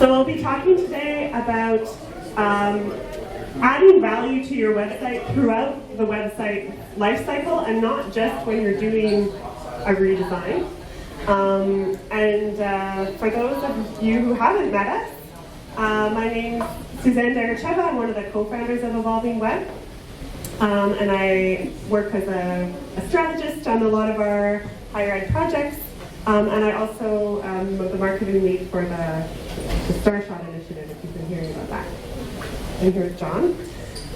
So I'll be talking today about adding value to your website throughout the website lifecycle, and not just when you're doing a redesign. For those of you who haven't met us, my name's Suzanne Dergacheva. I'm one of the co-founders of Evolving Web, and I work as a strategist on a lot of our higher ed projects, and I also am the marketing lead for the Starshot initiative, if you've been hearing about that. And here's John.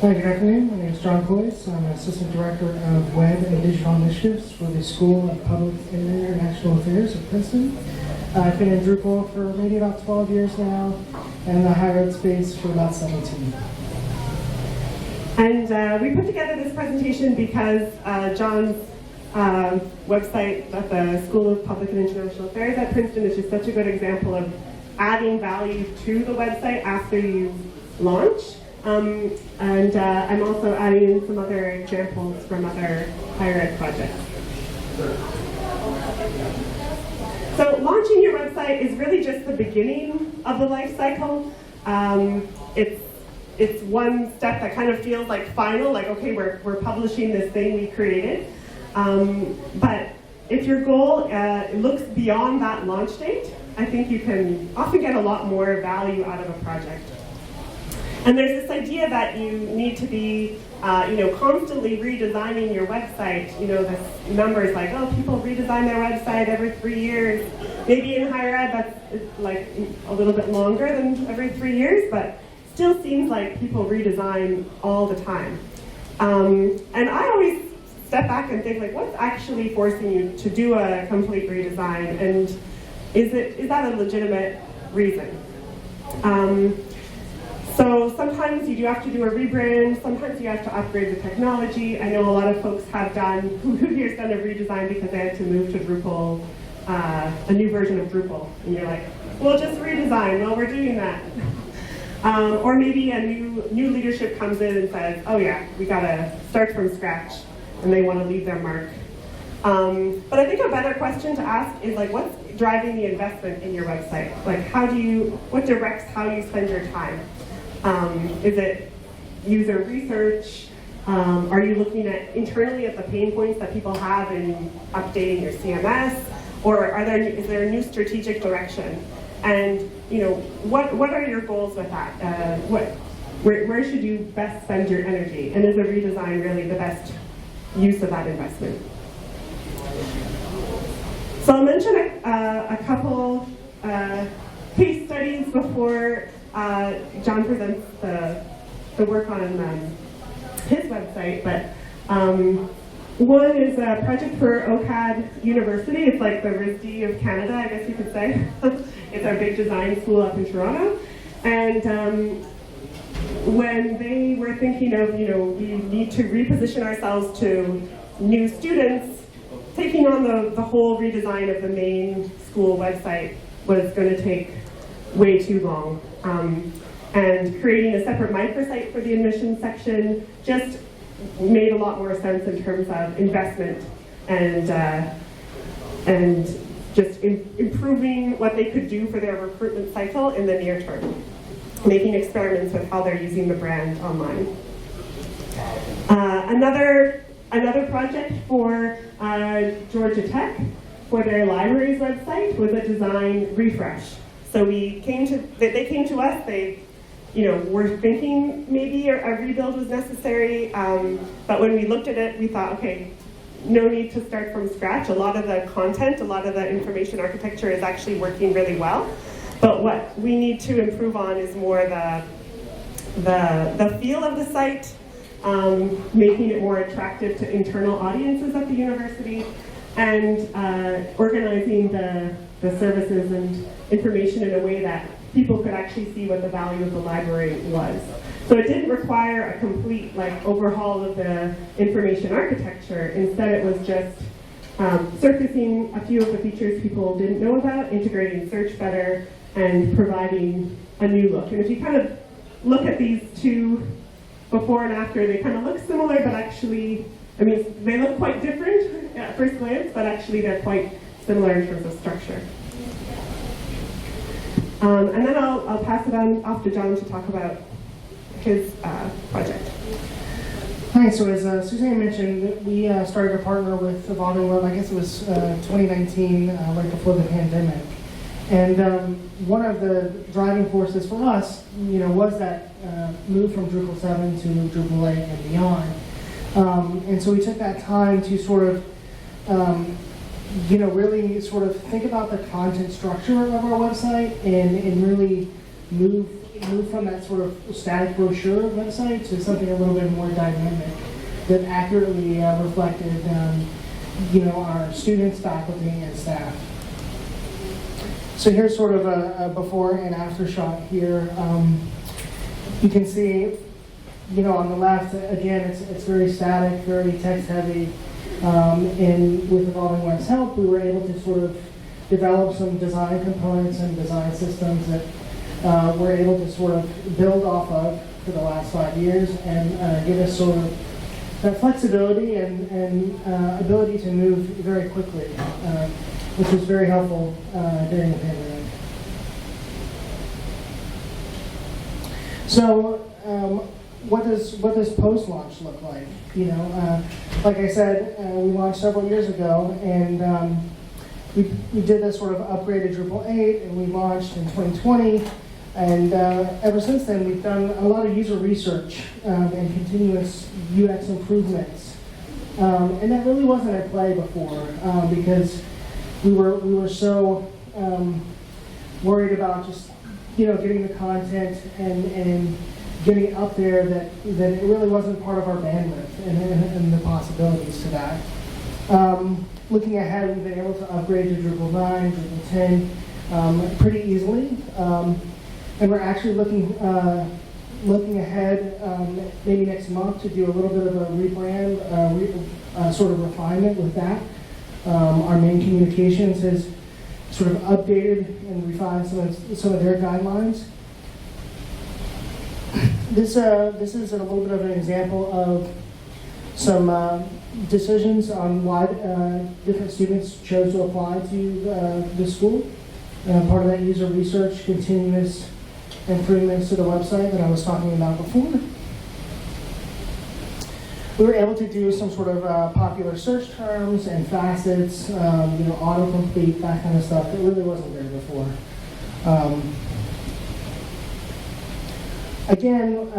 Hi, good afternoon. My name is John Cloys. I'm Assistant Director of Web and Digital Initiatives for the School of Public and International Affairs at Princeton. I've been in Drupal for maybe about 12 years now, and in the higher ed space for about 17. And we put together this presentation because John's website at the School of Public and International Affairs at Princeton is just such a good example of adding value to the website after you launch. I'm also adding in some other examples from other higher ed projects. So launching your website is really just the beginning of the life cycle. It's one step that kind of feels like final, like, okay, we're publishing this thing we created. But if your goal looks beyond that launch date, I think you can often get a lot more value out of a project. And there's this idea that you need to be, constantly redesigning your website. This number is like, oh, people redesign their website every 3 years. Maybe in higher ed, that's like a little bit longer than every 3 years, but still seems like people redesign all the time. And I always step back and think, like, what's actually forcing you to do a complete redesign, and is that a legitimate reason? So sometimes you do have to do a rebrand, sometimes you have to upgrade the technology. I know a lot of folks have done, who here's done a redesign because they had to move to Drupal, a new version of Drupal. And you're like, well, just redesign, well, we're doing that. Or maybe a new leadership comes in and says, oh yeah, we gotta start from scratch, and they wanna leave their mark. But I think a better question to ask is, like, what's driving the investment in your website? Like, what directs how you spend your time? Is it user research? Are you looking internally at the pain points that people have in updating your CMS? Or is there a new strategic direction? And what are your goals with that? Where should you best spend your energy? And is a redesign really the best use of that investment? So I'll mention a couple case studies before John presents the work on his website, but one is a project for OCAD University. It's like the RISD of Canada, I guess you could say. It's our big design school up in Toronto. And when they were thinking of, we need to reposition ourselves to new students, taking on the whole redesign of the main school website was going to take way too long. And creating a separate microsite for the admissions section just made a lot more sense in terms of investment and just improving what they could do for their recruitment cycle in the near term, making experiments with how they're using the brand online. Another project for Georgia Tech for their libraries website was a design refresh. So they came to us, they were thinking maybe a rebuild was necessary, but when we looked at it, we thought, okay, no need to start from scratch. A lot of the content, a lot of the information architecture is actually working really well, but what we need to improve on is more the feel of the site, making it more attractive to internal audiences at the university, and organizing the services and information in a way that people could actually see what the value of the library was. So it didn't require a complete overhaul of the information architecture. Instead, it was just surfacing a few of the features people didn't know about, integrating search better, and providing a new look. And if you kind of look at these two before and after, they kind of look similar, but actually, they look quite different at first glance, but actually they're quite similar in terms of structure. And then I'll pass it on off to John to talk about his project. Hi, so as Suzanne mentioned, we started to partner with Evolving Web, I guess it was 2019, right before the pandemic. And one of the driving forces for us, was that move from Drupal 7 to Drupal 8 and beyond. And so we took that time to sort of, really sort of think about the content structure of our website and really move from that sort of static brochure website to something a little bit more dynamic that accurately reflected, our students, faculty, and staff. So here's sort of a before and after shot here. You can see, on the left, again, it's very static, very text heavy. And with Evolving Web's help, we were able to sort of develop some design components and design systems that we're able to sort of build off of for the last 5 years and give us sort of that flexibility and ability to move very quickly, which was very helpful during the pandemic. So what does post-launch look like? Like I said, we launched several years ago, and we did this sort of upgraded Drupal 8, and we launched in 2020. And ever since then, we've done a lot of user research and continuous UX improvements. And that really wasn't at play before because we were so worried about just getting the content and getting it up there that it really wasn't part of our bandwidth and the possibilities to that. Looking ahead, we've been able to upgrade to Drupal 9, Drupal 10 pretty easily. And we're actually looking ahead maybe next month to do a little bit of a rebrand, sort of refinement with that. Our main communications has sort of updated and refined some of their guidelines. This is a little bit of an example of some decisions on why different students chose to apply to the school. Part of that user research, continuous improvements to the website that I was talking about before. We were able to do some sort of popular search terms and facets, autocomplete, that kind of stuff that really wasn't there before. Again,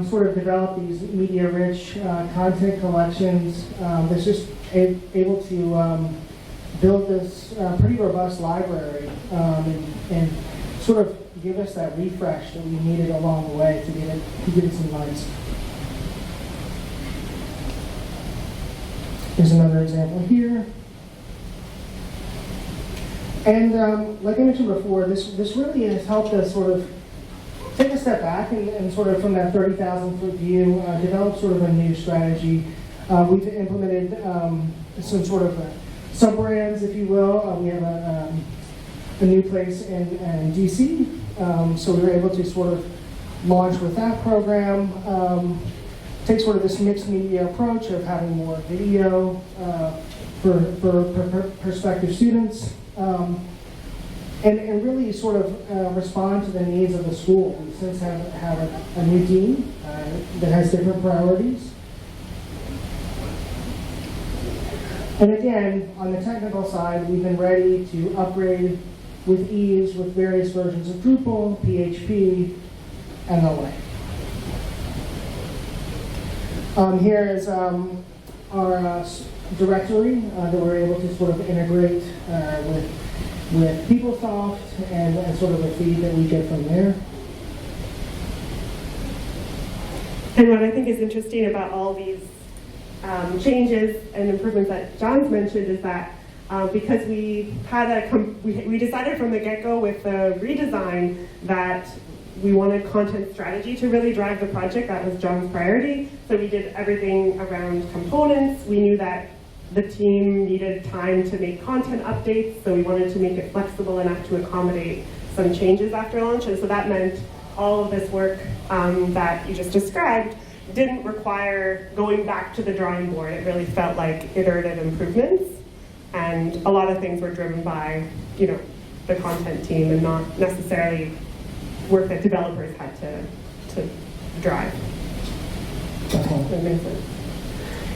sort of develop these media-rich content collections that's just able to build this pretty robust library and sort of give us that refresh that we needed along the way to get it some lights. Here's another example here. And like I mentioned before, this really has helped us sort of take a step back and sort of from that 30,000-foot view, develop sort of a new strategy. We've implemented some sort of sub-brands, if you will. We have a new place in DC. So we were able to sort of launch with that program, take sort of this mixed media approach of having more video for prospective students, and really sort of respond to the needs of the school. We since have a new dean that has different priorities. And again, on the technical side, we've been ready to upgrade with ease with various versions of Drupal, PHP, and the like. Here is our directory that we're able to sort of integrate with PeopleSoft and sort of a feed that we get from there. And what I think is interesting about all these changes and improvements that John's mentioned is that because we had we decided from the get-go with the redesign that we wanted content strategy to really drive the project. That was John's priority. So we did everything around components. We knew that the team needed time to make content updates, so we wanted to make it flexible enough to accommodate some changes after launch. And so that meant all of this work that you just described didn't require going back to the drawing board. It really felt like iterative improvements. And a lot of things were driven by, the content team and not necessarily work that developers had to drive. That makes sense.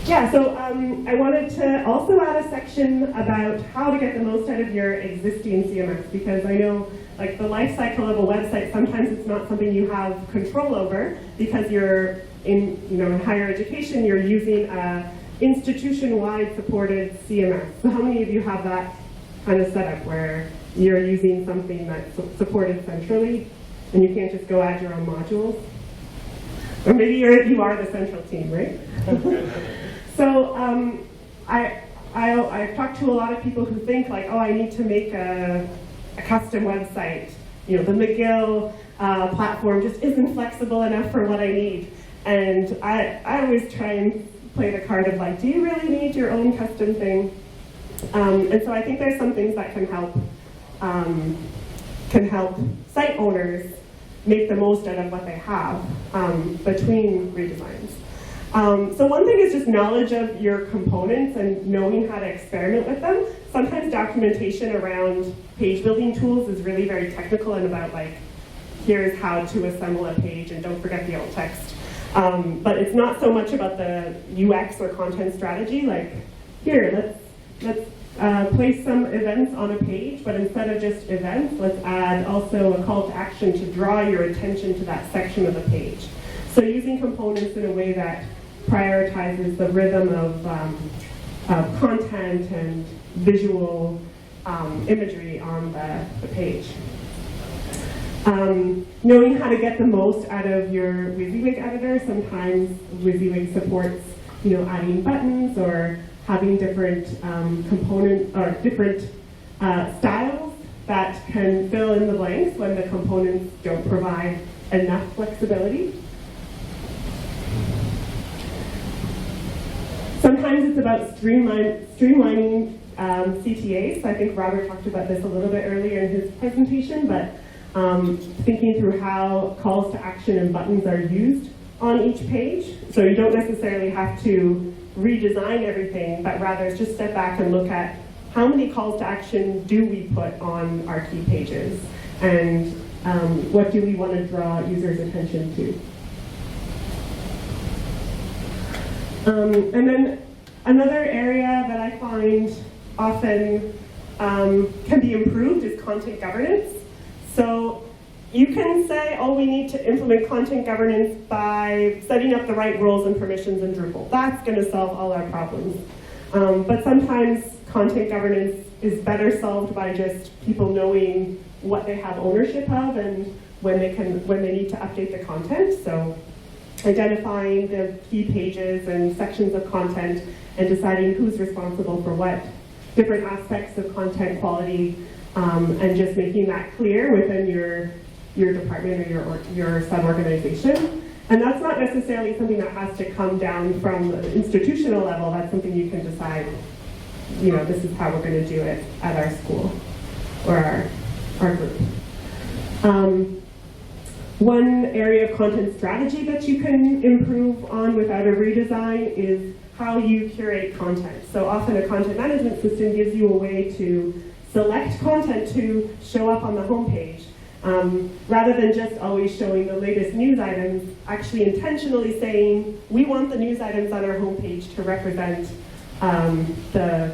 Yeah, so I wanted to also add a section about how to get the most out of your existing CMS, because I know like the life cycle of a website, sometimes it's not something you have control over because you're in higher education, you're using a institution-wide supported CMS. So how many of you have that kind of setup where you're using something that's supported centrally and you can't just go add your own modules? Or maybe you are the central team, right? So I've talked to a lot of people who think like, oh, I need to make a custom website. The McGill platform just isn't flexible enough for what I need. And I always try and play the card of like, do you really need your own custom thing? And so I think there's some things that can help site owners make the most out of what they have between redesigns. So one thing is just knowledge of your components and knowing how to experiment with them. Sometimes documentation around page building tools is really very technical and about like, here's how to assemble a page and don't forget the alt text. But it's not so much about the UX or content strategy, like here, let's place some events on a page, but instead of just events, let's add also a call to action to draw your attention to that section of the page. So using components in a way that prioritizes the rhythm of content and visual imagery on the page. Knowing how to get the most out of your WYSIWYG editor. Sometimes WYSIWYG supports, adding buttons or having different component or different styles that can fill in the blanks when the components don't provide enough flexibility. Sometimes it's about streamlining CTAs. So I think Robert talked about this a little bit earlier in his presentation, but thinking through how calls to action and buttons are used on each page. So you don't necessarily have to redesign everything, but rather just step back and look at how many calls to action do we put on our key pages, and what do we want to draw users' attention to. And then another area that I find often can be improved is content governance. So you can say, oh, we need to implement content governance by setting up the right roles and permissions in Drupal. That's going to solve all our problems. But sometimes content governance is better solved by just people knowing what they have ownership of and when they need to update the content. So identifying the key pages and sections of content and deciding who's responsible for what different aspects of content quality, and just making that clear within your department or your sub-organization. And that's not necessarily something that has to come down from the institutional level. That's something you can decide, this is how we're going to do it at our school or our group. One area of content strategy that you can improve on without a redesign is how you curate content. So often a content management system gives you a way to select content to show up on the homepage. Rather than just always showing the latest news items, actually intentionally saying, we want the news items on our homepage to represent the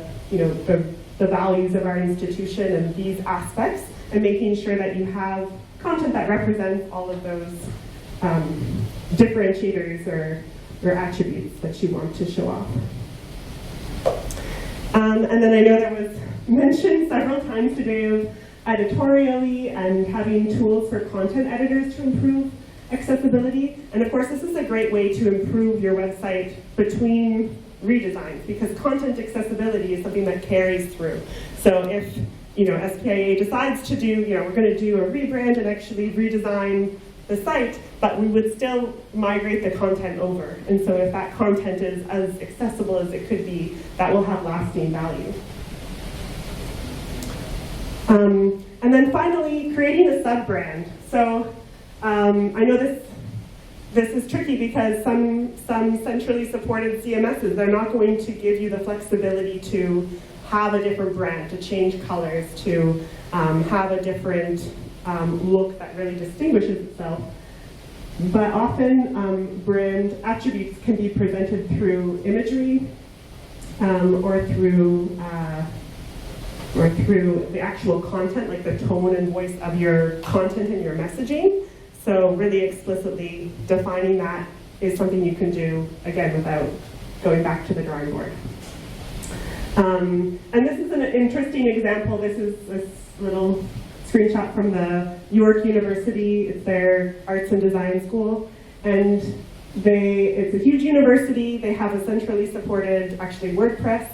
values of our institution and these aspects, and making sure that you have content that represents all of those differentiators or attributes that you want to show off. And then I know there was mention several times today of editorially and having tools for content editors to improve accessibility. And of course, this is a great way to improve your website between redesigns, because content accessibility is something that carries through. So if SPIA decides to do, we're going to do a rebrand and actually redesign the site, but we would still migrate the content over. And so if that content is as accessible as it could be, that will have lasting value. And then finally, creating a sub-brand. So I know this is tricky because some centrally supported CMSs, they're not going to give you the flexibility to have a different brand, to change colors, to have a different look that really distinguishes itself. But often brand attributes can be presented through imagery or through the actual content, like the tone and voice of your content and your messaging. So really explicitly defining that is something you can do, again, without going back to the drawing board. And this is an interesting example. This is this little screenshot from the York University. It's their arts and design school. And it's a huge university. They have a centrally supported, actually, WordPress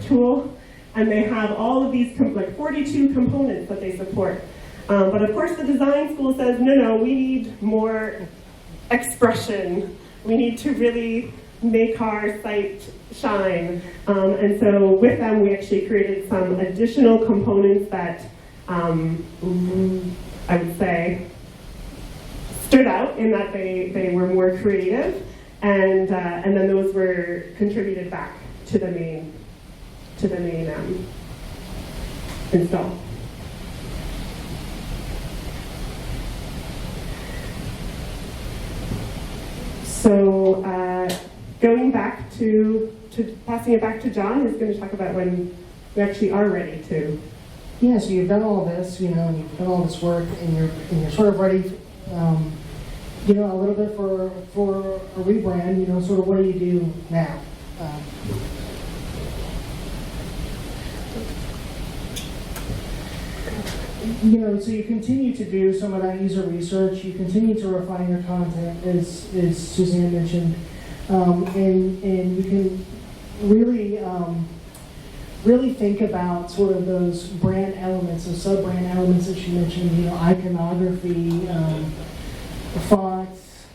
tool. And they have all of these, like 42 components that they support. But of course the design school says, no, we need more expression. We need to really make our site shine. And so with them, we actually created some additional components that I would say stood out in that they were more creative, and then those were contributed back to the main install. So going back to passing it back to John, who's going to talk about when we actually are ready to. Yeah, so you've done all this, and you've done all this work, and you're sort of ready, a little bit for a rebrand. Sort of what do you do now? So you continue to do some of that user research. You continue to refine your content, as Suzanne mentioned, and you can really think about sort of those brand elements, those sub-brand elements that you mentioned. Iconography, fonts,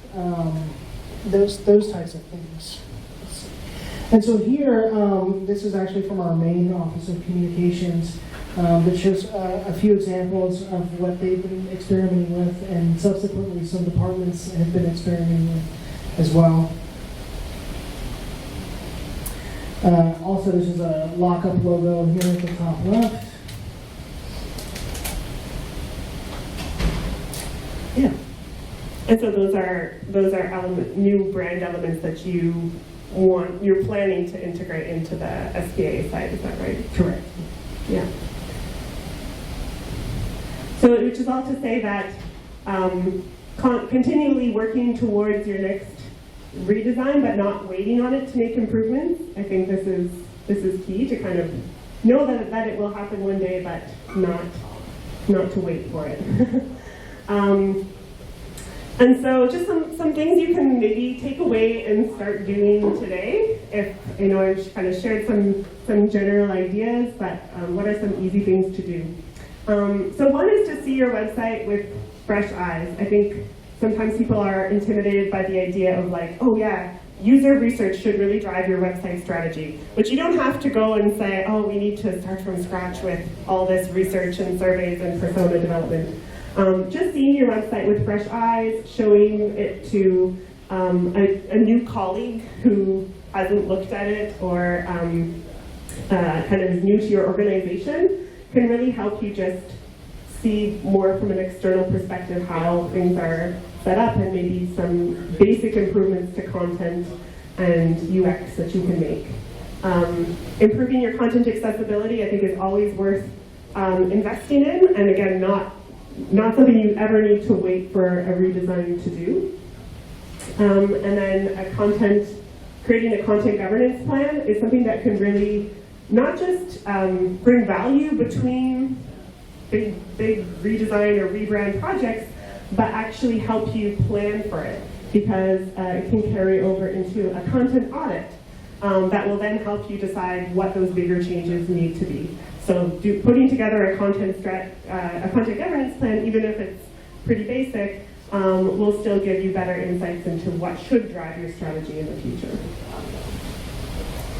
those types of things. And so here, this is actually from our main Office of Communications. That shows a few examples of what they've been experimenting with, and subsequently some departments have been experimenting with as well. Also, this is a lock-up logo here at the top left. Yeah. And so those are new brand elements that you're planning to integrate into the SPA site. Is that right? Correct. Yeah. So, which is all to say that continually working towards your next redesign, but not waiting on it to make improvements. I think this is key to kind of know that it will happen one day, but not to wait for it. And so, just some things you can maybe take away and start doing today. I've kind of shared some general ideas, but what are some easy things to do? So one is to see your website with fresh eyes. I think sometimes people are intimidated by the idea of like, oh yeah, user research should really drive your website strategy. But you don't have to go and say, oh, we need to start from scratch with all this research and surveys and persona development. Just seeing your website with fresh eyes, showing it to a new colleague who hasn't looked at it or kind of is new to your organization can really help you just see more from an external perspective how things are set up, and maybe some basic improvements to content and UX that you can make. Improving your content accessibility, I think, is always worth investing in, and again, not something you ever need to wait for a redesign to do. And then creating a content governance plan is something that can really not just bring value between big redesign or rebrand projects, but actually help you plan for it, because it can carry over into a content audit that will then help you decide what those bigger changes need to be. So putting together a content governance plan, even if it's pretty basic, will still give you better insights into what should drive your strategy in the future.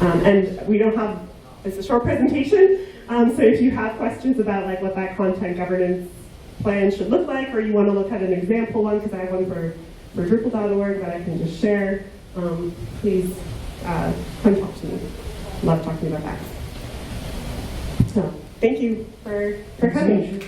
And we don't have, it's a short presentation, so if you have questions about like what that content governance plan should look like, or you want to look at an example one, because I have one for Drupal.org that I can just share, please come talk to me. Love talking about that. So, thank you for coming.